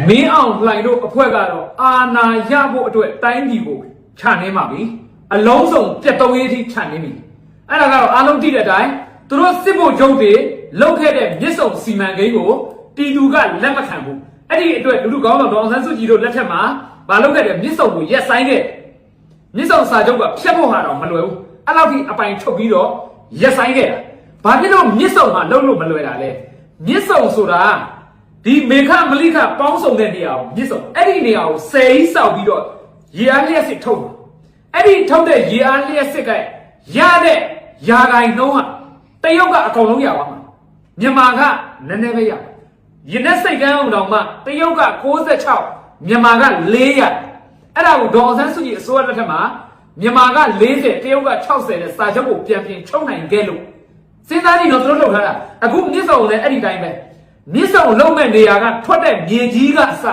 မင်းအောင်လှိုင်တို့အဖွဲ့ကတော့အာဏာရဖို့အတွက်တိုင်းပြည်ကိုခြံနေမှာပြီအလုံးစုံပြတ်သုံးရေးထိခြံနေပြီအဲ့ဒါကတော့အားလုံးသိတဲ့အတိုင်းသူတို့စစ်ဖို့ချုပ်တွေလောက်ခဲ့တဲ့မြစ်ဆုံစီမံကိန်းကိုပြည်သူကလက်မခံဘူးအဲ့ဒီအတွက်လူကောင်းတော်ဒေါအောင်ဆန်းစုကြည်တို့လက်ထက်မှာမလုပ်ခဲ့တဲ့မြစ်ဆုံကိုရက်ဆိုင်ခဲ့မြစ်ဆုံစာချုပ်ကဖျက်ဖို့ဟာတော့မလွယ်ဘူးအဲ့လောက်ထိအပိုင်ထုတ်ပြီးတော့ရက်ဆိုင်ခဲ့တာဘာဖြစ်လို့မြစ်ဆုံမှာလုံးလို့မလွယ်တာလဲမြစ်ဆုံဆိုတာဒီမေခမလိခပေါင်းစုံတဲ့နေရာကိုမြစ်ဆုံအဲ့ဒီနေရာကိုဆယ်ကြီးစောက်ပြီးတော့ရေအားလျှက်စစ်ထုတ်တယ်အဲ့ဒီထုတ်တဲ့ရေအားလျှက်စစ်ကရတဲ့ယာဂိုင်နှုံးဟာတရုတ်ကအကုန်လုံးရပါမှာမြန်မာကနည်းနည်းပဲရရင်းနဲ့စိတ်ကန်းအောင်တောင်မှတရုတ်က66မြန်မာက400အဲ့ဒါကိုဒေါ်အောင်ဆန်းစုကြည်အစိုးရလက်ထက်မှာမြန်မာက40တရုတ်က60နဲ့စာချုပ်ကိုပြန်ပြင်ချုပ်နိုင်ခဲ့လို့စဉ်းစားကြည့်တော့သူတို့လုပ်ထားတာအခုမြစ်ဆုံလည်းအဲ့ဒီတိုင်းပဲမြစ်ဆုံလုံးမဲ့နေရာကထွက်တဲ့မြေကြီးကအစ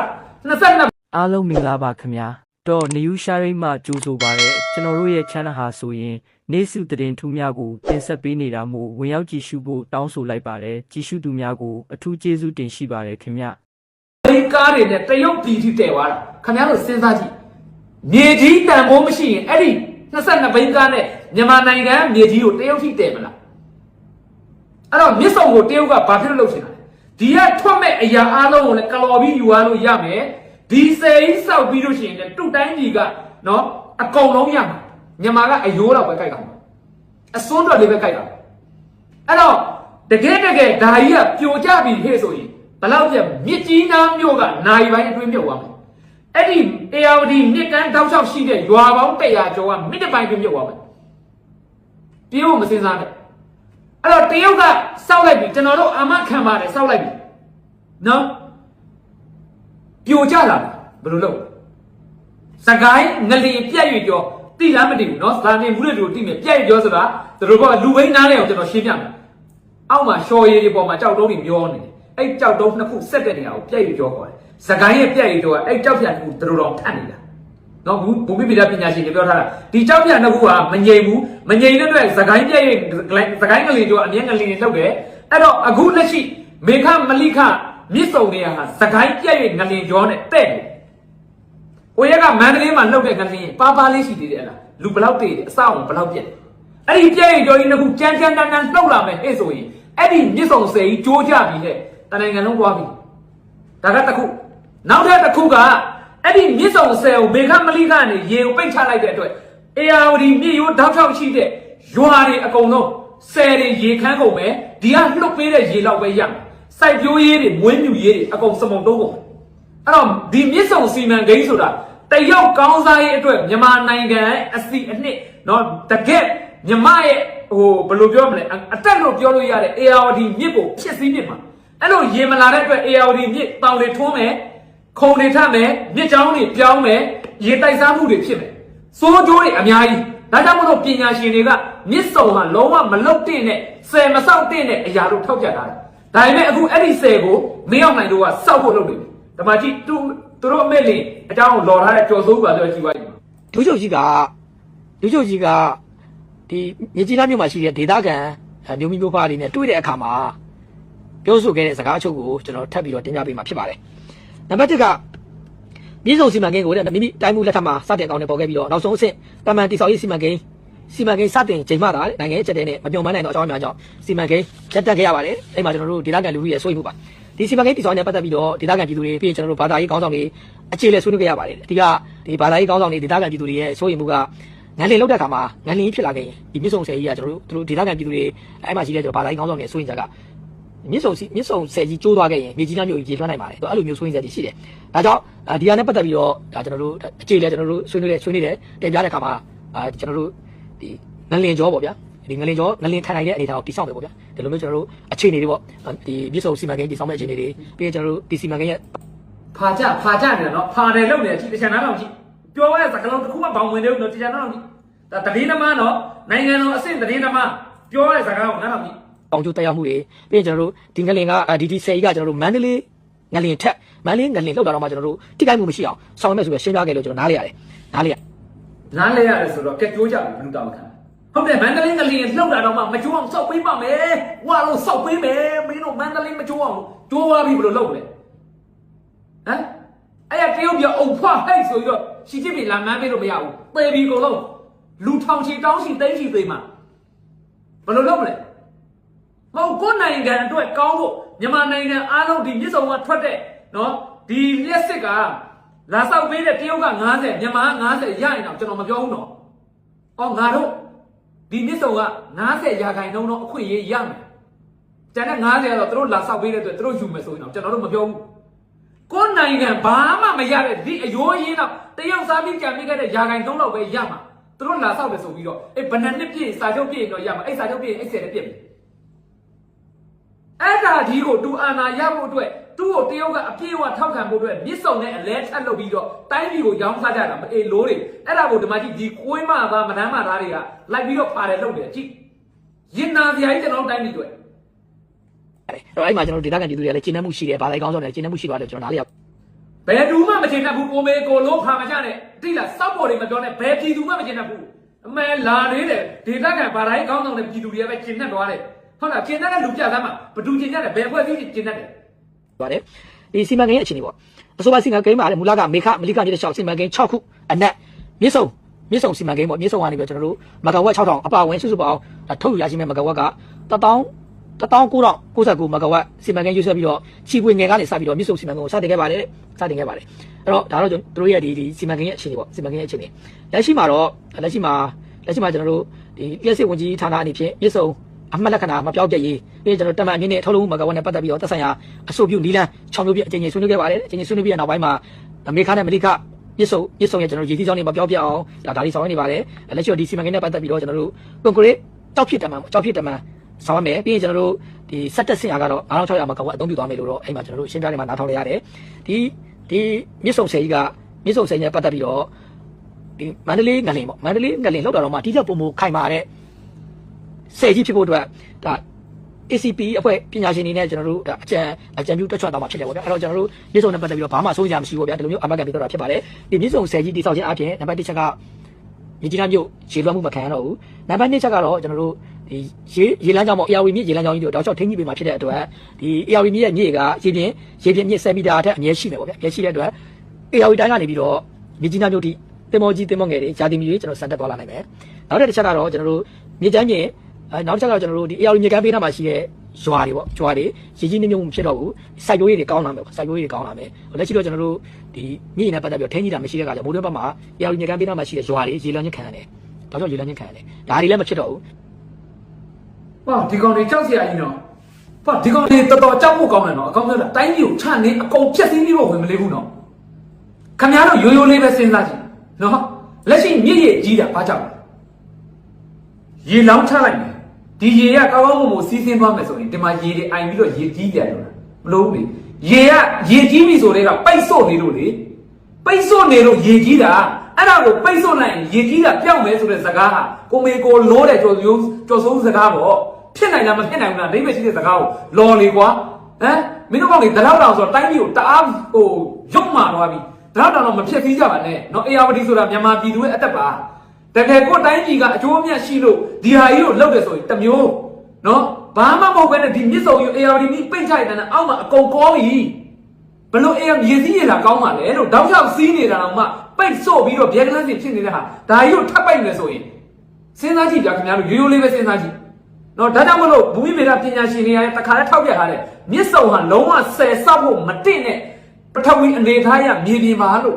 22အားလုံးမင်္ဂလာပါခင်ဗျာတော့နေယူရှာရိတ်မှကြိုးဆိုပါရကျွန်တော်တို့ရဲ့ channel ဟာဆိုရင်နေစုသတင်းထူးများကိုတင်ဆက်ပေးနေတာမို့ဝင်ရောက်ကြည့်ရှုဖို့တောင်းဆိုလိုက်ပါတယ်ကြည့်ရှုသူများကိုအထူးကျေးဇူးတင်ရှိပါတယ်ခင်ဗျဒီကားတွေနဲ့တရုတ်ပြည်ထိတည်သွားတာခင်ဗျားတို့စဉ်းစားကြည့်မြေကြီးတန်ဖိုးမရှိရင်အဲ့ဒီ22ဘိန်းကားနဲ့မြန်မာနိုင်ငံမြေကြီးကိုတရုတ်ထိတည်မလားအဲ့တော့မြစ်ဆုံကိုတရုတ်ကဘာဖြစ်လို့လုပ်ချင်တာလဲဒီကထွက်မဲ့အရာအားလုံးကိုလည်းကလော်ပြီးယူရလို့ရမယ်ဒီစေးကြီးစောက်ပြီးလို့ရှိရင်တူတိုင်းကြီးကနော်အကုန်လုံးရမှာမြန်မာကအယိုးတော့ပဲကြိုက်တာအစွန်းတော်လေးပဲကြိုက်တာအဲ့တော့တကယ်ဒါကြီးကပြိုကျပြီဟဲ့ဆိုရင်ဘလောက်ပြမြစ်ကြီးနားမြို့ကနိုင်ပိုင်းအတွင်းမြုပ်သွားမယ်အဲ့ဒီARDမြစ်ကမ်းတောက်လျှောက်ရှိတဲ့ရွာပေါင်း100ကျော်ကမြစ်တစ်ပိုင်းအတွင်းမြုပ်သွားမယ်တရုတ်မစင်စားနဲ့အဲ့တော့တရုတ်ကစောက်လိုက်ပြီကျွန်တော်တို့အာမခံပါတယ်စောက်လိုက်ပြီနော်ပြိုကျလာဘယ်လိုလုပ်စကိုင်းငလင်ပြက်ရွကျော်တိလားမသိဘူးနော်ဇာနေဘူးတဲ့လူတိမယ်ပြက်ရွကျော်ဆိုတာသူတို့ကလူဘိန်းနားလဲအောင်ကျွန်တော်ရှင်းပြမယ်အောက်မှာရှော်ရည်တွေပေါ်မှာကြောက်တုံးတွေမျောနေတယ်အဲ့ကြောက်တုံးနှစ်ခုဆက်တဲ့နေရာကိုပြက်ရွကျော်ခေါ်တယ်စကိုင်းရဲ့ပြက်ရွကျော်ကအဲ့ကြောက်ဖြတ်တစ်ခုသူတို့တော့ထပ်နေတာနော်ဘူမိပိဒါပညာရှင်တွေပြောထားတာဒီကြောက်ဖြတ်နှစ်ခုကမငြိမ်ဘူးမငြိမ်တဲ့အတွက်စကိုင်းပြက်ရွစကိုင်းငလင်ကျော်အမြဲငလင်တွေထုတ်တယ်အဲ့တော့အခုလက်ရှိမေခမလိခမြစ်ဆုံတွေကစကိုင်းပြက်ရွငလင်ကျော်နဲ့တဲ့တယ်ဟိုရက်ကမန္တလေးမှာလှုပ်တဲ့ငလင်ပါလေးရှိသေးတယ်အဲ့လားလူဘလောက်တည်တယ်အဆောက်အုံဘလောက်ပြက်အဲ့ဒီပြက်ရွကျော်ကြီးနှစ်ခုကြမ်းတန်းလှုပ်လာမယ်ဟဲ့ဆိုရင်အဲ့ဒီမြစ်ဆုံဆယ်ကြီးကြိုးကြပြီဟဲ့တနိုင်ငံလုံးသွားပြီဒါကတစ်ခုနောက်ထပ်တစ်ခုကအဲ့ဒီမြစ်ဆုံဆယ်ကိုမေခမလိခကနေရေကိုပိတ်ချလိုက်တဲ့အတွက်ARDမြစ်ရိုးတောက်ချောက်ရှိတဲ့ရွာတွေအကုန်လုံးဆယ်တွေရေခမ်းကုန်မယ်ဒီကလှုပ်ပေးတဲ့ရေလောက်ပဲရမယ်စိုက်ပျိုးရေးတွေမွေးမြူရေးတွေအကုန်စမုံတုံးကုန်အဲ့တော့ဒီမြစ်ဆုံစီမံကိန်းဆိုတာတရုတ်ကောင်းစားရေးအတွက်မြန်မာနိုင်ငံအစီအနှစ်နော်တကယ်မြန်မာရဲ့ဟိုဘယ်လိုပြောမလဲအတက်လို့ပြောလို့ရတဲ့ ARD မြစ်ကိုဖြစ်စည်းမြစ်မှာအဲ့လိုရေမလာတဲ့အတွက် ARD မြစ်တောင်တွေထွန်းမယ်ခုံတွေထပ်မယ်မြစ်ချောင်းတွေပြောင်းမယ်ရေတိုက်စားမှုတွေဖြစ်မယ်စိုးကျိုးတွေအများကြီးဒါကြောင့်မို့လို့ပညာရှင်တွေကမြစ်ဆုံဟာလုံးဝမလုတ်တဲ့နဲ့ဆယ်မဆောက်တဲ့အရာလို့ထောက်ပြထားတယ်ဒါပေမဲ့အခုအဲ့ဒီဆယ်ကိုမင်းအောင်နိုင်တို့ကစောက်ဖို့လုပ်နေတယ်ဓမ္မကြီးသူတို့အမေလင်အကြောင်းကိုလော်ထားတဲ့ကြော်စိုးပါပြောကြည့်ပါဦးဒုချုပ်ကြီးကဒီမြေကြီးသားမြို့မှာရှိတဲ့ဒေသခံမျိုးမျိုးဖားတွေနဲ့တွေ့တဲ့အခါမှာပြောဆိုခဲ့တဲ့စကားအချို့ကိုကျွန်တော်ထပ်ပြီးတော့တင်ပြပေးမှာဖြစ်ပါတယ်နံပါတ်1ကပြည်စုံစီမံကိန်းကိုမိမိတိုင်းမှုလက်ထက်မှာစတင်ကောင်းနေပေါ်ခဲ့ပြီးတော့နောက်ဆုံးအဆင့်တမန်တိဆောက်ရေးစီမံကိန်းစတင်ချိန်မှသာနိုင်ငံရဲ့ချက်တဲ့နဲ့မပြုံမနိုင်တော့အကြောင်းအများကြောင့်စီမံကိန်းရက်တက်ခဲ့ရပါတယ်အဲ့မှာကျွန်တော်တို့ဒေသခံလူထုရဲ့စိုးရိမ်မှုပါဒီစီမံကိန်းတိဆောက်ရေးနဲ့ပတ်သက်ပြီးတော့ဒေသခံပြည်သူတွေပြီးရင်ကျွန်တော်တို့ဘာသာရေးခေါင်းဆောင်တွေအခြေလက်ဆွေးနွေးခဲ့ရပါတယ်အဓိကဒီဘာသာရေးခေါင်းဆောင်တွေဒေသခံပြည်သူတွေရဲ့စိုးရိမ်မှုကငန်လင်လောက်တဲ့အခါမှာငန်လင်ဖြစ်လာခဲ့ရင်ဒီမြစ်ဆုံဆယ်ကြီးကကျွန်တော်တို့ဒေသခံပြည်သူတွေအဲ့မှာရှိတဲ့ကျွန်တော်ဘာသာရေးခေါင်းဆောင်တွေစိုးရိမ်ကြကမြစ်ဆုံဆယ်ကြီးကျိုးသွားခဲ့ရင်မြေကြီးနှမ်းမျိုးကြီးရေလွှမ်းနိုင်ပါတယ်အဲ့လိုမျိုးစိုးရိမ်ချက်တွေရှိတယ်ဒါကြောင့်ဒီဟာနဲ့ပတ်သက်ပြီးတော့ဒါကျွန်တော်တို့အခြေလက်ကျွန်တော်တို့ဆွေးနွေးတယ်တင်ပြတဲ့အခါမှာကျွန်တော်တို့ဒီငလင်ကျော်ပေါ့ဗျာဒီငလင်ထိုင်နိုင်တဲ့အနေအထားကိုတိစောက်မယ်ပေါ့ဗျာဒီလိုမျိုးကျွန်တော်တို့အခြေအနေတွေပေါ့ဒီမြစ်ဆုံစီမံကိန်းတိစောက်မဲ့အခြေအနေတွေပြီးရင်ကျွန်တော်တို့ဒီစီမံကိန်းရဲ့ဖာကြနေတယ်နော်ဖာတယ်လို့နေတယ်တချန်နားတော့ကြည့်ပြောရတဲ့စကားလုံးတစ်ခုမှဘောင်ဝင်တယ်လို့တချန်နားတော့ကြည့်ဒါတတိနမနော်နိုင်ငံတော်အဆင့်တတိနမပြောရတဲ့စကားကိုနားတော့ကြည့်ပေါင်ကျိုးတက်ရောက်မှုတွေပြီးရင်ကျွန်တော်တို့ဒီငလင်ကဒီဆယ်ကြီးကကျွန်တော်တို့မန္တလေးငလင်ထက်မန္တလေးငလင်လောက်တာတော့မှကျွန်တော်တို့တိကျမှုမရှိအောင်ဆောင်ရွက်မယ်ဆိုပြီးရှင်းပြခဲ့လို့ကျွန်တော်နားလေရတယ်ဆိုတော့ကဲကြိုးကြပြီဘယ်လိုတောင်းခံဟုတ်တယ်မန္တလေးငလင်လောက်တာတော့မှမကြိုးအောင်စောက်ပေးပါမယ်ဝါလို့စောက်ပေးမယ်မင်းတို့မန္တလေးမကြိုးအောင်ကြိုးသွားပြီဘယ်လိုလုပ်လဲဟမ် ပြီးတော့အုံဖွားဟိတ်ဆိုပြီးတော့ရှီချစ်ပြီလာမန်းပေးလို့မရဘူးပေပြီးကုန်လုံးလူထောင်ချီတောင်းချီသိန်းချီသိမ်းမှာဘယ်လိုလုပ်မလဲမဟုတ်ကိုနိုင်ငံအတွက်ကောင်းဖို့မြန်မာနိုင်ငံအားလုံးဒီမြစ်စုံကထွက်တဲ့နော်ဒီလျှက်စစ်ကလာဆောက်ပေးတဲ့တရုတ်က90မြန်မာက90ရရင်တော့ကျွန်တော်မပြောဘူးနော်အော်ငါတို့ဒီမြစ်စုံက90ရာခိုင်နှုန်းတော့အခွင့်အရေးရမယ်ကျန်တဲ့90ကတော့သူတို့လာဆောက်ပေးတဲ့အတွက်သူတို့ယူမယ်ဆိုရင်တော့ကျွန်တော်တို့မပြောဘူးကိုနိုင်ငံဘာမှမရတဲ့ဒီအယိုးရင်းတော့တရုတ်စားပြီးကြံမိခဲ့တဲ့ရာခိုင်နှုန်းလောက်ပဲရမှာသူတို့လာဆောက်တယ်ဆိုပြီးတော့ဘယ်နှစ်ပြည့်စာချုပ်ပြည့်တော့ရမှာအဲ့စာချုပ်ပြည့်အဲ့10ပြည့်အဲ့ဒါကြီးကိုတူအာနာရဖို့အတွက်သူ့ကိုတရုတ်ကအပြည့်အဝထောက်ခံဖို့အတွက်မြစ်စုံနဲ့အလဲထက်လုပ်ပြီးတော့တိုင်းပြည်ကိုရောင်းစားကြတာမအေးလို့တွေအဲ့ဒါကိုဒီမှာကြည့်ဒီခွေးမသားမနှမ်းမသားတွေကလိုက်ပြီးတော့ပါတယ်လုပ်တယ်ကြည့်ရင်နာစရာကြီးကျွန်တော်တိုင်းပြည်တွေအဲ့မှာကျွန်တော်ဒေသခံပြည်သူတွေကလည်းကျင်းနှမှုရှိတယ်ဗာလိုက်ကောင်းဆုံးတယ်ကျင်းနှမှုရှိပါတယ်ကျွန်တော်နားလေးဘယ်သူမှမကျင်းတတ်ဘူးကိုမေကိုလုံးဖာမချနဲ့တိလားစောက်ပေါ်တွေမပြောနဲ့ဘယ်ပြည်သူမှမကျင်းတတ်ဘူးအမဲလာသေးတယ်ဒေသခံဗာလိုက်ကောင်းဆုံးတဲ့ပြည်သူတွေကပဲကျင်းတတ်သွားတယ်ဟုတ်လားကျင်းတတ်တဲ့လူပြသားမှာဘသူကျင်းတတ်တယ်ဘယ်ဖွဲ့စည်းကျင်းတတ်တယ်ပါတယ်ဒီစီမံကိန်းရဲ့အခြေအနေပေါ့အစိုးရစီမံကိန်းမှာလည်းမူလကမေခမလိကမြေ6စီမံကိန်း6ခုအနက်မြစ်စုံစီမံကိန်းပေါ့မြစ်စုံကနေပြီးကျွန်တော်တို့မဂါဝက်6000အပါဝင်စုစုပေါင်းထုတ်ယူရရှိမဲ့မဂါဝက်က19999မဂါဝက်စီမံကိန်းယူဆက်ပြီးတော့ချီပွေငယ်ကနေစပြီးတော့မြစ်စုံစီမံကိန်းကိုစတင်ခဲ့ပါတယ်အဲ့တော့ဒါတော့သူတို့ရဲ့ဒီစီမံကိန်းရဲ့အခြေအနေပေါ့စီမံကိန်းရဲ့အခြေအနေလက်ရှိမှာကျွန်တော်တို့ဒီလျှက်စစ်ဝန်ကြီးဌာနအနေဖြင့်မြစ်စုံအမှတ်လက္ခဏာမပြောင်းပြရေးပြီးကျွန်တော်တက်မှန်အမြင့်နဲ့ထုတ်လုပ်မှုမဂါဝက်နဲ့ပတ်သက်ပြီးတော့သက်ဆိုင်ရာအဆိုပြုနီလန်း6မျိုးပြအကျဉ်းချင်းဆွေးနွေးခဲ့ပါတယ်အကျဉ်းချင်းဆွေးနွေးပြီးနောက်ပိုင်းမှာမေခနဲ့မလိကမြစ်စုံရဲ့ကျွန်တော်ရည်စည်းကြောင်းတွေမပြောင်းပြအောင်ဒါတွေဆောင်ရနေပါတယ်လက်ရှိဒီစီမံကိန်းနဲ့ပတ်သက်ပြီးတော့ကျွန်တော်တို့ကွန်ကရစ်တောက်ဖြစ်တမန်ဆောင်ရမယ်ပြီးရင်ကျွန်တော်တို့ဒီစက်တက်ဆင်ရကတော့9600မဂါဝက်အသုံးပြုသွားမယ်လို့တော့အဲ့မှာကျွန်တော်တို့ရှင်းပြနေမှာနားထောင်ရရတယ်ဒီမြစ်စုံဆယ်ကြီးကမြစ်စုံဆယ်နဲ့ပတ်သက်ပြီးတော့ဒီမန္တလေးငလင်လောက်တော့မှဒီချက်ပုံမခိုင်မာတဲ့ဆယ်ကြီးဖြစ်ဖို့အတွက်ဒါ ACP အဖွဲ့ပညာရှင်တွေနဲ့ကျွန်တော်တို့အကြံပြုတွက်ချက်သွားမှာဖြစ်တယ်ပေါ့ဗျာအဲ့တော့ကျွန်တော်တို့မြစ်စုံနဲ့ပတ်သက်ပြီးတော့ဘာမှစိုးရိမ်မရှိဘူးဗျာဒီလိုမျိုးအမှတ်ကန်ပြီးတော့ဖြစ်ပါတယ်ဒီမြစ်စုံဆယ်ကြီးတည်ဆောက်ခြင်းအပြင်နံပါတ်1ချက်ကမြကြီးနားမြို့ရေလွှမ်းမှုမခံရတော့ဘူးနံပါတ်2ချက်ကတော့ကျွန်တော်တို့ဒီရေလမ်းကြောင်းပေါ့ AR မြစ်ရေလမ်းကြောင်းကြီးတို့တောက်လျှောက်ထိန်းကြီးပေးမှာဖြစ်တဲ့အတွက်ဒီ AR မြစ်ရဲ့မြေကရေပြင်မြစ်10မီတာအထက်အမြဲရှိမယ်ပေါ့ဗျာအမြဲရှိတဲ့အတွက် AR တိုင်းကနေပြီးတော့မြကြီးနားမြို့ထိတင်မောကြီးတင်မောငယ်တွေဂျာတင်မြစ်ကျွန်တော်စံတက်သွားလာနိုင်မယ်နောက်တစ်ချက်ကတော့ကျွန်တော်တို့မြေချမ်းပြင်နောက်တစ်ချက်ကတော့ကျွန်တော်တို့ဒီ AR မြေကမ်းပေးထားမှာရှိတဲ့ရွာတွေပေါ့ရွာတွေရေကြီးနေမျိုးမဖြစ်တော့ဘူးစိုက်ပျိုးရေးတွေကောင်းလာမယ်လက်ရှိတော့ကျွန်တော်တို့ဒီမြေနဲ့ပတ်သက်ပြီးတော့ထင်းကြီးတာမရှိတဲ့အခါကျမိုးတွင်းဘက်မှာ AR မြေကမ်းပေးထားမှာရှိတဲ့ရွာတွေရေလမ်းချင်းခံရတယ်တောက်လျှောက်ရေလမ်းချင်းခံရတယ်ဒါတွေလည်းမဖြစ်တော့ဘူးဟောဒီကောင်တွေကြောက်စရာကြီးနော်ဟောဒီကောင်တွေတော်တော်ကြောက်ဖို့ကောင်းတယ်နော်အကောင်ပြောတာတိုင်းပြည်ကိုချနေအကုန်ဖြက်စီးပြီးတော့ဝင်မလေးဘူးနော်ခင်ဗျားတို့ရိုးရိုးလေးပဲစဉ်းစားကြည့်နော်လက်ရှိမြစ်ရကြီးတာဘာကြောင့်ရေလောင်းချလိုက်မယ်ဒီရေကကောင်းကောင်းမွန်မွန်စီးဆင်းသွားမယ်ဆိုရင်ဒီမှာရေတွေအိုင်ပြီးတော့ရေကြီးတယ်လို့မလို့ဘူးလေရေကြီးပြီဆိုတဲ့ကပိတ်ဆို့နေလို့လေပိတ်ဆို့နေလို့ရေကြီးတာအဲ့ဒါကိုပိတ်ဆို့လိုက်ရင်ရေကြီးတာပျောက်မယ်ဆိုတဲ့စကားဟာကိုမေကိုလိုးတဲ့ကြော်စိုးစကားပေါ့ဖြစ်နိုင်လားမဖြစ်နိုင်ဘူးလားဒိဗယ်ရှိတဲ့စကားကိုလော်လေကွာဟမ်မင်းတို့ကောင်တွေတလောက်တောင်ဆိုတော့တိုင်းပြည်ကိုတအားရုပ်မာသွားပြီတလောက်တောင်တော့မဖြစ်သေးကြပါနဲ့နော် ARD ဆိုတာမြန်မာပြည်သူရဲ့အသက်ပါတကယ်ကိုတိုင်းပြည်ကအကျိုးအမြတ်ရှိလို့ဒီဟာကြီးကိုလုပ်တယ်ဆိုရင်တမျိုးနော်ဘာမှမဟုတ်ဘဲနဲ့ဒီမြစ်စုံယူ ARD ပြီးပိတ်ချိုက်တယ်နဲ့အောက်မှာအကုန်ကောပြီဘလို့ AR ရေစီးရတာကောင်းပါလေလို့တောက်လျှောက်စီးနေတာတော့မှပိတ်ဆို့ပြီးတော့ဗျက်ကလန်းစီဖြစ်နေတဲ့ဟာဒါကြီးကိုထပ်ပိတ်နေဆိုရင်စဉ်းစားကြည့်ကြခင်ဗျားတို့ရိုးရိုးလေးပဲစဉ်းစားကြည့်နော်ဒါကြောင့်မလို့ဘူမိဗေဒပညာရှင်တွေတခါတည်းထောက်ပြထားတယ်မြစ်စုံဟာလုံးဝဆယ်ဆောက်ဖို့မတင့်နဲ့ပထဝီအနေထားရမြေပြင်မှာလို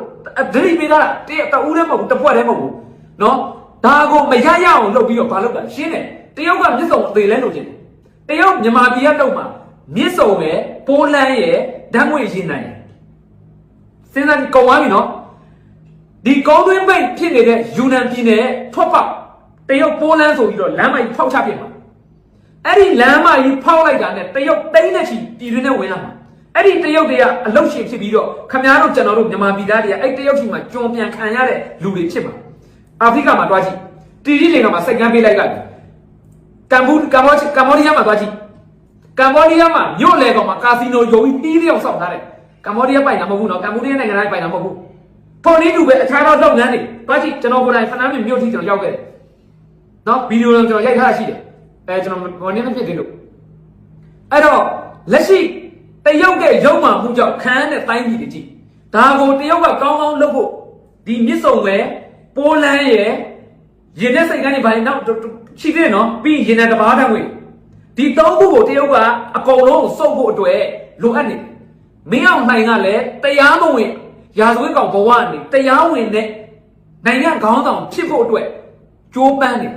့ဒရိပေးတာတဦးတည်းမဟုတ်ဘူးတစ်ဖွဲ့တည်းမဟုတ်ဘူးနော်ဒါကိုမရအောင်လုပ်ပြီးတော့ဘာလုပ်တာရှင်းတယ်တရုတ်ကမြစ်စုံအသေးလဲလို့ချင်းတရုတ်မြန်မာပြည်ကလုပ်မှာမြစ်စုံပဲပိုးလန်းရဲ့ဓာတ်ငွေ့ရင်းနိုင်စဉ်းစားကြည့်ကုန်သွားပြီနော်ဒီကောင်းသွင်းပိတ်ဖြစ်နေတဲ့ယူနန်ပြည်နယ်ထွက်ပေါက်တရုတ်ပိုးလန်းဆိုပြီးတော့လမ်းမကြီးဖောက်ချပြစ်မှာအဲ့ဒီလမ်းမကြီးဖောက်လိုက်တာနဲ့တရုတ်တိမ့်နဲ့ချီပြည်တွင်းနဲ့ဝင်လာမှာအဲ့ဒီတရုတ်တွေကအလုတ်ရှင်ဖြစ်ပြီးတော့ခမားတို့ကျွန်တော်တို့မြန်မာပြည်သားတွေကအဲ့တရုတ်ချီမှာကြုံပြန်ခံရတဲ့လူတွေဖြစ်မှာအာဖရိကမှာတွားကြည့်တီရီလင်ကမှာစိတ်ကမ်းပေးလိုက်ပြီကမ္ဘောဒီးယားမှာတွားကြည့်ကမ္ဘောဒီးယားမှာမြို့လေကောင်မှာကာစီနိုယုံပြီးတီးတယောက်ဆောက်ထားတယ်ကမ္ဘောဒီးယားပိုင်တာမဟုတ်ဘူးနော်ကမ္ဘောဒီးယားနိုင်ငံသားပိုင်တာမဟုတ်ဘူးထိုနည်းတူပဲအခြားသောလုပ်ငန်းတွေတွားကြည့်ကျွန်တော်ကိုယ်တိုင်ဖနန်းမြို့မြို့ထိကျွန်တော်ရောက်ခဲ့တယ်နော်ဗီဒီယိုတော့ကျွန်တော်ရိုက်ထားရှိတယ်ကျွန်တော်ဘောနင်းမဖြစ်သေးလို့အဲ့တော့လက်ရှိတရုတ်ရဲ့ရုံမှမှုကြောင့်ခန်းတဲ့တိုင်းပြည်တွေကြည့် ဒါကိုတရုတ်ကကောင်းကောင်းလုပ်ဖို့ဒီမြစ်စုံပဲပိုးလန်းရဲ့ရင်တဲ့စိတ်ကန်းတွေဘာလဲနောက်ရှိသေးတယ်နော်ပြီးရင်တဲ့တဘာတန်းဝင်ဒီသုံးခုကိုတရုတ်ကအကုန်လုံးစုပ်ဖို့အတွက်လိုအပ်နေမင်းအောင်နိုင်ကလည်းတရားမဝင်ရာဇဝတ်ကောင်ဘဝကနေတရားဝင်တဲ့နိုင်ငံခေါင်းဆောင်ဖြစ်ဖို့အတွက်ကြိုးပမ်းနေ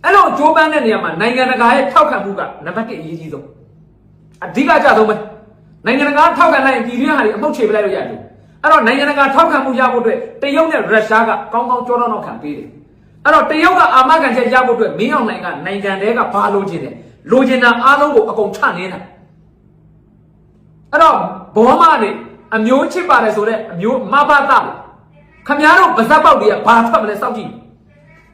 အဲ့လိုကြိုးပမ်းတဲ့နေရာမှာနိုင်ငံတကာရဲ့ထောက်ခံမှုကနံပါတ်1အရေးကြီးဆုံးအဓိကကြဆုံးပဲနိုင်ငံတကာထောက်ခံလိုက်ရင်ပြည်တွင်းဟာတွေအမှုတ်ချေပလိုက်လို့ရတယ်အဲ့တော့နိုင်ငံတကာထောက်ခံမှုရဖို့အတွက်တရုတ်နဲ့ရုရှားကကောင်းကောင်းကြောတော့ခံပေးတယ်အဲ့တော့တရုတ်ကအာမခံချက်ရဖို့အတွက်မင်းအောင်နိုင်ကနိုင်ငံတွေကဘာလိုချင်တယ်လိုချင်တာအားလုံးကိုအကုန်ချနေတာအဲ့တော့ဘောမနဲ့အမျိုးချစ်ပါတယ်ဆိုတဲ့အမျိုးမဘာတာခမရတို့ဗဇက်ပေါက်တွေကဘာထွက်မလဲစောင့်ကြည့်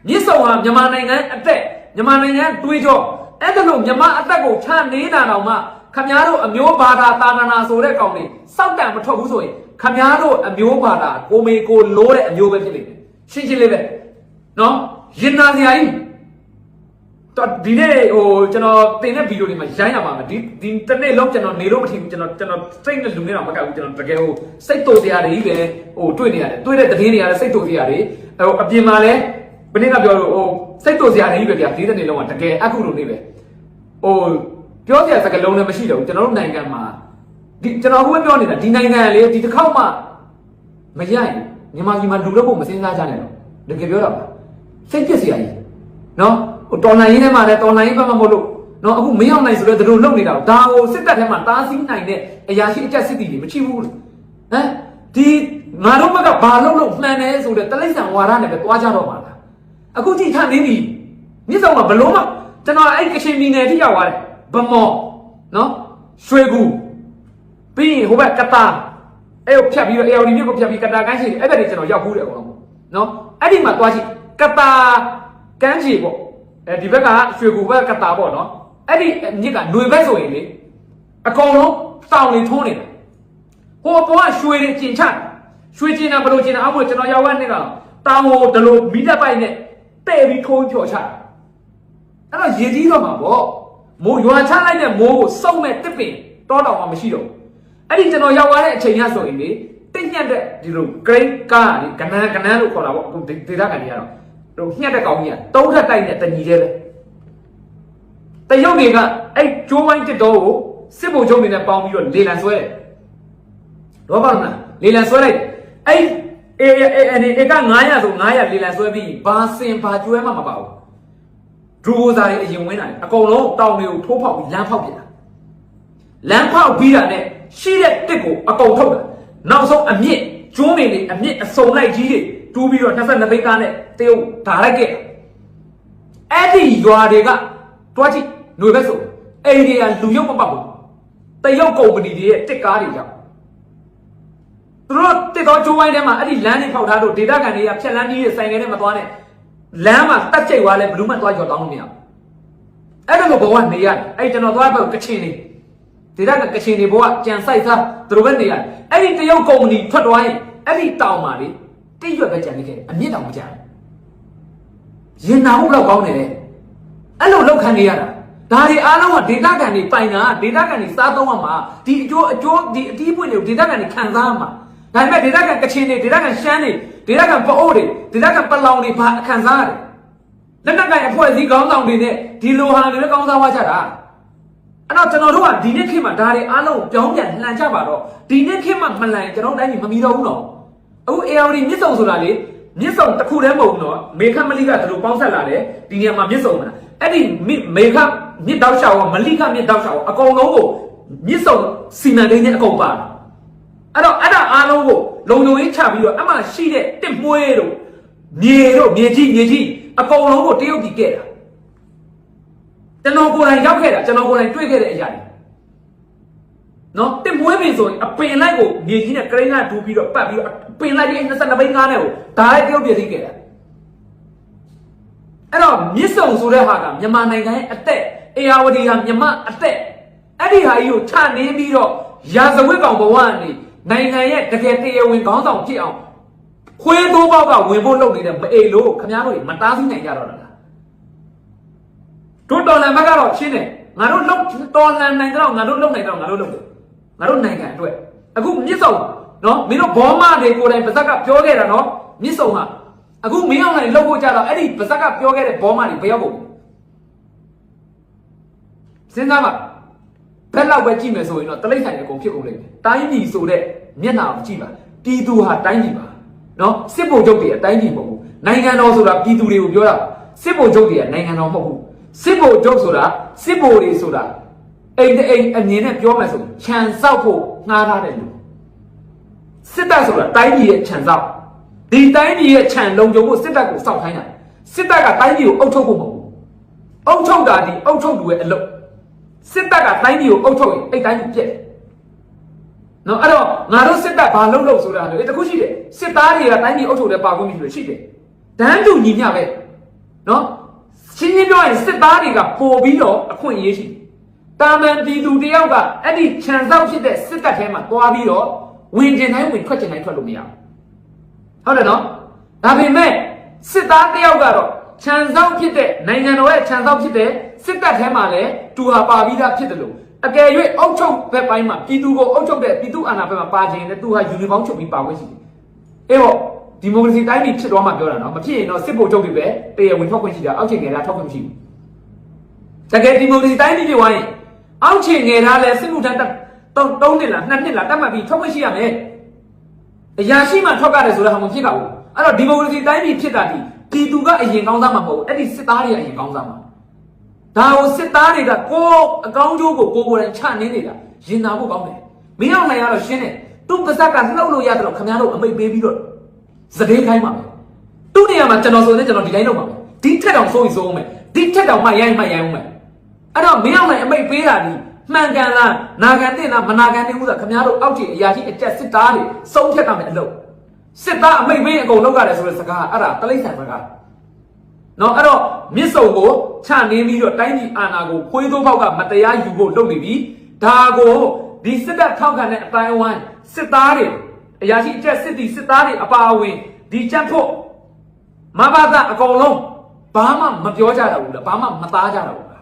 မြစ်စုံဟာမြန်မာနိုင်ငံအသက်မြန်မာနိုင်ငံတွေးကြောအဲ့ဒါလို့မြန်မာအသက်ကိုချနေတာတော့မှခမရတို့အမျိုးဘာသာတာနာဆိုတဲ့ကောင်တွေစောက်တံမထွက်ဘူးဆိုရင်ခမရတို့အမျိုးဘာသာကိုမေကိုလိုးတဲ့အမျိုးပဲဖြစ်နေတယ်ရှင်းရှင်းလေးပဲနော်ရင်နာစရာကြီးတော့ဒီနေ့ကျွန်တော်တင်တဲ့ဗီဒီယိုတွေမှာရိုင်းရပါမယ်ဒီတစ်နေ့လုံးကျွန်တော်နေလို့မထင်ဘူးကျွန်တော်စိတ်နဲ့လူနေတော့မကဘူးကျွန်တော်တကယ်စိတ်တူစရာတွေကြီးပဲတွေ့နေရတယ်တွေ့တဲ့သတင်းတွေရတယ်စိတ်တူစရာတွေအပြင်မှာလည်းဘယ်နည်းကပြောလို့စိတ်တူစရာတွေကြီးပဲဗျာဒီတစ်နေ့လုံးကတကယ်အခုလိုနေပဲပြောစရာစကားလုံးလည်းမရှိတော့ဘူးကျွန်တော်တို့နိုင်ငံမှာဒီကျွန်တော်အခုပြောနေတာဒီနိုင်ငံလေဒီတစ်ခေါက်မှမရရင်မြန်မာပြည်မှာလူလို့ဖို့မစင်းစားကြနဲ့တော့တကယ်ပြောတော့စိတ်ပြစ်စရာကြီးနော်တော်လိုင်းရင်းထဲမှာလည်းတော်လိုင်းဘက်မှာမဟုတ်လို့နော်အခုမင်းအောင်နိုင်ဆိုတော့တို့လုံနေတာဒါကိုစစ်တပ်ထဲမှာတားဆီးနိုင်တဲ့အရာရှိအကျက်စစ်တီတွေမရှိဘူးဟမ်ဒီငါတို့ဘက်ကဘာလုပ်လို့မှန်တယ်ဆိုတဲ့တလိမ့်ဆန်ဝါဒနဲ့ပဲတွားကြတော့မှာလားအခုကြည့်ထနေပြီမြစ်ဆောင်မှာဘလို့မှကျွန်တော်အဲ့ကချင်ပြည်နယ်ထိရောက်သွားတယ်ဗမော်နော်ရွှေကူပြီးရင်ဟိုဘက်ကတာအဲ့ကိုဖြတ်ပြီးတော့ AOD မြစ်ကိုဖြတ်ပြီးကတာကန်းရှိတယ်အဲ့ဘက်တွေကျွန်တော်ရောက်ဘူးတယ်အကုန်လုံးနော်အဲ့ဒီမှာတွားကြည့်ကတာကန်းချီပေါ့ဒီဘက်ကရွှေကူဘက်ကတာပေါ့နော်အဲ့ဒီမြစ်ကຫນွေဘက်ဆိုရင်လေအကောင်လုံးတောင်နေထုံးနေတာဟိုပေါ်ကရွှေတွေကျင်ချရွှေကျင်တာဘယ်လိုကျင်တာအောက်ကိုကျွန်တော်ရောက်ရတဲ့ကတောင်ကိုဒီလိုမီးတက်ပိုက်နဲ့တဲ့ပြီးထုံးဖြော်ချအဲ့တော့ရေကြီးတော့မှာပေါ့မိုးရွာချလိုက်တဲ့မိုးကိုစုံမဲ့တစ်ပင်တောတောင်မှမရှိတော့အဲ့ဒီကျွန်တော်ရောက်ရတဲ့အချိန်ကဆိုရင်လေတိတ်ညက်တဲ့ဒီလို grade ကားကနန်းလို့ခေါ်တာပေါ့အခုဒေတာကန်တွေကတော့တို့ညှက်တဲ့ကောင်ကြီးကသုံးထက်တိုက်နဲ့တညီသေးပဲတရုတ်တွေကအဲ့ကျိုးဝိုင်းတစ်တော်ကိုစစ်ဗိုလ်ချုပ်တွေနဲ့ပေါင်းပြီးတော့လေလံဆွဲတယ်တော့ပါမလားလေလံဆွဲလိုက်အဲ့အေက900ဆို900လေလံဆွဲပြီးဘာစင်ဘာကျွဲမှမပါဘူးဒူဇာတွေအရင်ဝင်လာတယ်အကုန်လုံးတောင်တွေကိုထိုးဖောက်ပြီးလမ်းဖောက်ပြတာလမ်းဖောက်ပြီးတာနဲ့ရှိတဲ့တစ်ကိုအကုန်ထုတ်တာနောက်ဆုံးအမြင့်ကျွန်းတွေအမြင့်အစုံလိုက်ကြီးတွေတူးပြီးတော့22ဘိတ်ကားနဲ့တရုတ်ဓာလိုက်ခဲ့အဲ့ဒီရွာတွေကတွားကြည့်ຫນွေဘက်ဆိုအိမ်တွေကလူရုပ်မပတ်ဘူးတရုတ်ကုမ္ပဏီတွေရဲ့တစ်ကားတွေကြောင့်သူတို့တစ်တော်ကျိုးဝိုင်းထဲမှာအဲ့ဒီလမ်းတွေဖောက်ထားလို့ဒေတာကန်တွေကဖြက်လန်းကြီးတွေဆိုင်ငယ်နဲ့မသွားနဲ့လမ်းမှာတက်ချိတ်သွားလဲဘယ်သူမှသွားကြော်တောင်းလို့မရဘူးအဲ့ဒါလိုဘဝနေရတယ်အဲ့ကျွန်တော်သွားဘက်ကချင်နေဒေတာကချင်နေဘဝကြံဆိုင်သားသူတို့ပဲနေရတယ်အဲ့ဒီတရုတ်ကုမ္ပဏီထွက်သွားရင်အဲ့ဒီတောင်မှာလေတိတ်ရွက်ပဲကြံနေခဲ့အမြင့်တောင်မကြံရင်နာမှုတော့ကောင်းတယ်လေအဲ့လိုလောက်ခံနေရတာဒါတွေအားလုံးကဒေတာကန်တွေပိုင်တာဒေတာကန်တွေစားသုံးရမှာဒီအကျိုးဒီအတီးပွင့်တွေကိုဒေတာကန်တွေခံစားရမှာဒါပေမဲ့ဒေတာကန်ကချင်တွေဒေတာကန်ရှမ်းတွေဒေတာကန်ပအိုးတွေဒေတာကန်ပလောင်တွေဘာခံစားရတယ်လက်နက်ကိုင်အဖွဲ့အစည်းခေါင်းဆောင်တွေနဲ့ဒီလိုဟာတွေလည်းကောင်းစားသွားကြတာအဲ့တော့ကျွန်တော်တို့ကဒီနေ့ခေတ်မှာဒါတွေအားလုံးပြောင်းပြန်လှန်ကြပါတော့ဒီနေ့ခေတ်မှာမလှန်ကျွန်တော်တိုင်းမမီတော့ဘူးနော်အခု AOD မြစ်စုံဆိုတာလေမြစ်စုံတစ်ခုတည်းမဟုတ်ဘူးနော်မေခမလိကဒီလိုပေါင်းဆက်လာတယ်ဒီနေရာမှာမြစ်စုံမှာအဲ့ဒီမေခမြစ်တောက်လျှောက်မလိကမြစ်တောက်လျှောက်အကုန်လုံးကိုမြစ်စုံစီမံကိန်းနဲ့အကုန်ပါတယ်အဲ့တော့အဲ့ဒါအားလုံးကိုလုံလုံရေးချပြီးတော့အမှရှိတဲ့တစ်မွေးတို့မြေကြီးအကုန်လုံးကိုတရုတ်ပြည်ခဲ့တာကျွန်တော်ကိုယ်တိုင်ရောက်ခဲ့တာကျွန်တော်ကိုယ်တိုင်တွေ့ခဲ့တဲ့အရာတွေနော်တစ်မွေးပင်ဆိုရင်အပင်လိုက်ကိုမြေကြီးနဲ့ကရိန်းကဒူးပြီးတော့ပတ်ပြီးတော့ပင်လိုက်ပြီး22ဘိန်းကားနဲ့ကိုဒါလိုက်တရုတ်ပြည်သိခဲ့တာအဲ့တော့မြစ်စုံဆိုတဲ့ဟာကမြန်မာနိုင်ငံရဲ့အသက်အေယာဝတီဟာမြန်မာအသက်အဲ့ဒီဟာကြီးကိုချနေပြီးတော့ရာဇဝတ်ကောင်ဘဝကနေနိုင်ငံရဲ့တကယ်တရားဝင်ခေါင်းဆောင်ဖြစ်အောင်ခွေးတိုးပေါက်ကဝင်ဖို့လုပ်နေတဲ့မအိလို့ခင်ဗျားတို့မတားဆီးနိုင်ကြတော့လားတို့တော်လန်ဘက်ကတော့ရှင်းတယ်ငါတို့လုံတော်လန်နိုင်တော့ငါတို့လုံနိုင်တော့ငါတို့လုံတယ်ငါတို့နိုင်ငံအတွက်အခုမြစ်စုံ နော်မင်းတို့ဘောမတွေကိုယ်တိုင်ပါဇက်ကပြောခဲ့တာနော်မြစ်စုံကအခုမင်းအောင်နိုင်လောက်ဖို့ကြတော့အဲ့ဒီပါဇက်ကပြောခဲ့တဲ့ဘောမတွေဘယ်ရောက်ကုန်စဉ်းစားပါဘက်လောက်ပဲကြည့်မယ်ဆိုရင်တော့တလိမ့်ဆိုင်အကုန်ဖြစ်ကုန်လိမ့်မယ်တိုင်းပြည်ဆိုတဲ့မျက်နှာကိုကြည့်ပါပြည်သူဟာတိုင်းပြည်ပါနော်စစ်ဗိုလ်ချုပ်တွေအတိုင်းပြည်မဟုတ်ဘူးနိုင်ငံတော်ဆိုတာပြည်သူတွေကိုပြောတာစစ်ဗိုလ်ချုပ်တွေကနိုင်ငံတော်မဟုတ်ဘူးစစ်ဗိုလ်ချုပ်ဆိုတာစစ်ဗိုလ်တွေဆိုတာအိမ်အိမ်အမြင်နဲ့ပြောမယ်ဆိုခြံစောက်ဖို့ငှားထားတယ်လို့စစ်တပ်ဆိုတာတိုင်းပြည်ရဲ့ခြံစောက်ဒီတိုင်းပြည်ရဲ့ခြံလုံခြုံဖို့စစ်တပ်ကိုစောက်ခိုင်းတာစစ်တပ်ကတိုင်းပြည်ကိုအုပ်ချုပ်ဖို့မဟုတ်ဘူးအုပ်ချုပ်တာဒီအုပ်ချုပ်သူရဲ့အလုပ်စစ်တပ်ကတိုင်းပြည်ကိုအုပ်ချုပ်ရင်အဲ့တိုင်းပြည်ပြက်တယ်နော်အဲ့တော့ငါတို့စစ်တပ်ဘာလုပ်လို့ဆိုတာလေတခုရှိတယ်စစ်သားတွေကတိုင်းပြည်အုပ်ချုပ်တဲ့ပါခွင့်ရှိတယ်တန်းတူညီမျှပဲနော်ရှင်းရှင်းပြောရင်စစ်သားတွေကပို့ပြီးတော့အခွင့်အရေးရှိတာမန်ပြည်သူတယောက်ကအဲ့ဒီခြံစောက်ဖြစ်တဲ့စစ်တပ်ထဲမှာတွားပြီးတော့ဝင်ကျင်တိုင်းဝင်ထွက်ကျင်တိုင်းထွက်လို့မရဘူးဟုတ်တယ်နော်ဒါပေမဲ့စစ်သားတယောက်ကတော့ခြံစောက်ဖြစ်တဲ့နိုင်ငံတော်ရဲ့ခြံစောက်ဖြစ်တဲ့စစ်တပ်ထဲမှာလည်းတူဟာပါပြီးသားဖြစ်တယ်လို့အကယ်၍အုပ်ချုပ်ဘက်ပိုင်းမှာပြည်သူကိုအုပ်ချုပ်တဲ့ပြည်သူအာဏာဘက်မှာပါခြင်းနဲ့သူဟာယူနီဖောင်းချုပ်ပြီးပါဝင်ရှိတယ်အေးပေါ့ဒီမိုကရေစီတိုင်းပြည်ဖြစ်သွားမှပြောတာနော်မဖြစ်ရင်တော့စစ်ဗိုလ်ချုပ်တွေပဲတရားဝင်ထွက်ခွင့်ရှိတာအောက်ခြေငယ်သားထွက်ခွင့်မရှိဘူးတကယ်ဒီမိုကရေစီတိုင်းပြည်ဖြစ်သွားရင်အောက်ခြေငယ်သားလည်းစစ်မှုထမ်း3နှစ်လား2နှစ်လားတတ်မှတ်ပြီးထွက်ခွင့်ရှိရမယ်အရာရှိမှထွက်ကြတယ်ဆိုတော့ဟာမဖြစ်ကြဘူးအဲ့တော့ဒီမိုကရေစီတိုင်းပြည်ဖြစ်တာဒီပြည်သူကအရင်ကောင်းစားမှာမဟုတ်ဘူးအဲ့ဒီစစ်သားတွေကအရင်ကောင်းစားမှာဒါကိုစစ်သားတွေကကိုအကောင်းကျိုးကိုကိုယ်တိုင်ချနေနေတာရင်နာဖို့ကောင်းတယ်မင်းအောင်နိုင်ရတော့ရှင်းတယ်သူ့ပါဇက်ကလှုပ်လို့ရတော့ခင်ဗျားတို့အမိတ်ပေးပြီးတော့စတဲ့ခိုင်းပါမယ်သူ့နေရာမှာကျွန်တော်ဆိုရင်ကျွန်တော်ဒီတိုင်းလုပ်ပါမယ်ဒီထက်တောင်စိုးရင်စိုးအောင်မယ်ဒီထက်တောင်မှရိုင်းအောင်မယ်အဲ့တော့မင်းအောင်နိုင်အမိတ်ပေးတာဒီမှန်ကန်လားနာခံတဲ့လားမနာခံတဲ့ဘူးဆိုခင်ဗျားတို့အောက်ခြေအရာရှိအကျက်စစ်သားတွေစုံဖြတ်တာမယ်အလုပ်စစ်သားအမိတ်ပေးအကုန်လုပ်ရတယ်ဆိုတဲ့စကားအဲ့ဒါတလိမ့်ဆိုင်ဘက်ကနော်အဲ့တော့မြစ်စုံကိုချနေပြီးတော့တိုင်းပြည်အာဏာကိုခွေးသိုးပေါက်ကမတရားယူဖို့လုပ်နေပြီဒါကိုဒီစစ်တပ်ထောက်ခံတဲ့အတိုင်းဝိုင်းစစ်သားတွေအရာရှိအကျက်စစ်တီစစ်သားတွေအပါအဝင်ဒီကြက်ဖို့မဘာသာအကုန်လုံးဘာမှမပြောကြတော့ဘူးလားဘာမှမသားကြတော့ဘူး